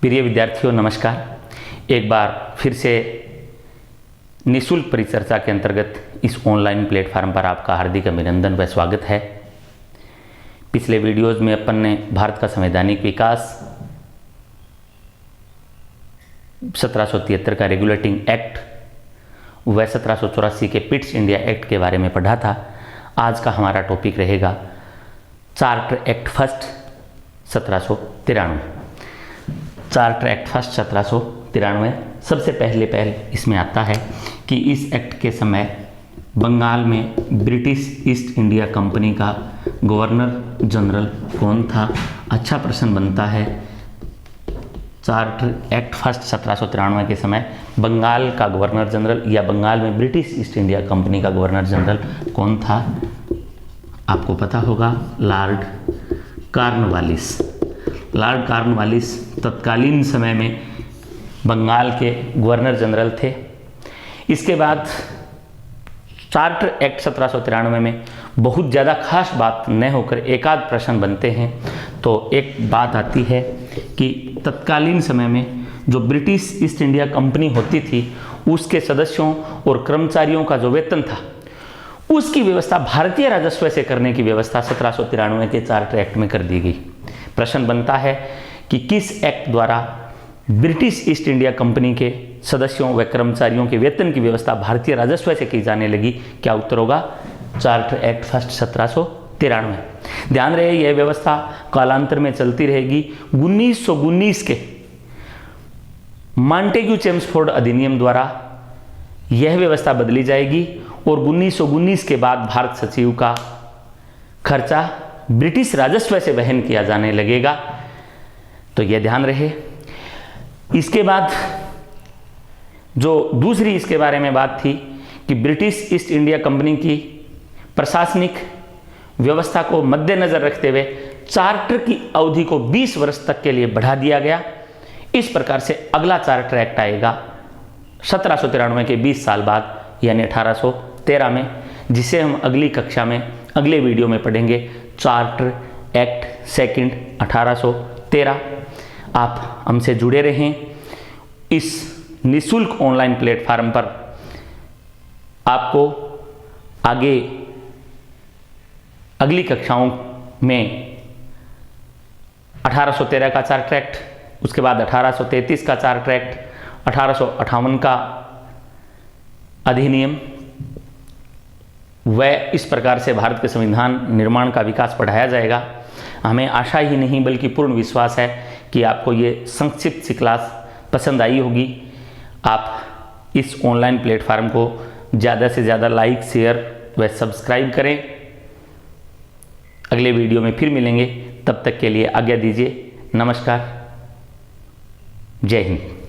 प्रिय विद्यार्थियों नमस्कार। एक बार फिर से निःशुल्क परिचर्चा के अंतर्गत इस ऑनलाइन प्लेटफार्म पर आपका हार्दिक अभिनंदन व स्वागत है। पिछले वीडियोज़ में अपन ने भारत का संवैधानिक विकास, 1773 का रेगुलेटिंग एक्ट व 1784 के पिट्स इंडिया एक्ट के बारे में पढ़ा था। आज का हमारा टॉपिक रहेगा charter act first 1793। Charter act first 1793 सबसे पहले इसमें आता है कि इस एक्ट के समय बंगाल में ब्रिटिश ईस्ट इंडिया कंपनी का गवर्नर जनरल कौन था। अच्छा प्रश्न बनता है। चार्टर एक्ट फर्स्ट 1793 के समय बंगाल का गवर्नर जनरल या बंगाल में ब्रिटिश ईस्ट इंडिया कंपनी का गवर्नर जनरल कौन था। आपको पता होगा, लॉर्ड कॉर्नवालिस। लॉर्ड कॉर्नवालिस तत्कालीन समय में बंगाल के गवर्नर जनरल थे। इसके बाद चार्टर एक्ट 1793 में बहुत ज़्यादा खास बात न होकर एकाध प्रश्न बनते हैं। तो एक बात आती है कि तत्कालीन समय में जो ब्रिटिश ईस्ट इंडिया कंपनी होती थी उसके सदस्यों और कर्मचारियों का जो वेतन था उसकी व्यवस्था भारतीय राजस्व से करने की व्यवस्था 1793 के चार्टर एक्ट में कर दी गई। प्रश्न बनता है कि किस एक्ट द्वारा ब्रिटिश ईस्ट इंडिया कंपनी के सदस्यों व कर्मचारियों के वेतन की व्यवस्था भारतीय राजस्व से की जाने लगी। क्या उत्तर होगा? Charter act first 1793। ध्यान रहे, यह व्यवस्था कालांतर में चलती रहेगी। 1919 के मॉन्टेग्यू चेम्सफोर्ड अधिनियम द्वारा यह व्यवस्था बदली जाएगी और 1919 के बाद भारत सचिव का खर्चा ब्रिटिश राजस्व से वहन किया जाने लगेगा। तो यह ध्यान रहे। इसके बाद जो दूसरी इसके बारे में बात थी कि ब्रिटिश ईस्ट इंडिया कंपनी की प्रशासनिक व्यवस्था को मद्देनजर रखते हुए चार्टर की अवधि को 20 वर्ष तक के लिए बढ़ा दिया गया। इस प्रकार से अगला चार्टर एक्ट आएगा 1793 के 20 साल बाद यानी 1813 में, जिसे हम अगली कक्षा में अगले वीडियो में पढ़ेंगे। Charter act second 1813। आप हमसे जुड़े रहें इस निःशुल्क ऑनलाइन प्लेटफार्म पर। आपको आगे अगली कक्षाओं में 1813 का चार्टर एक्ट, उसके बाद 1833 का चार्टर एक्ट, 1858 का अधिनियम व इस प्रकार से भारत के संविधान निर्माण का विकास पढ़ाया जाएगा। हमें आशा ही नहीं बल्कि पूर्ण विश्वास है कि आपको ये संक्षिप्त सी क्लास पसंद आई होगी। आप इस ऑनलाइन प्लेटफार्म को ज़्यादा से ज़्यादा लाइक, शेयर व सब्सक्राइब करें। अगले वीडियो में फिर मिलेंगे, तब तक के लिए आज्ञा दीजिए। नमस्कार, जय हिंद।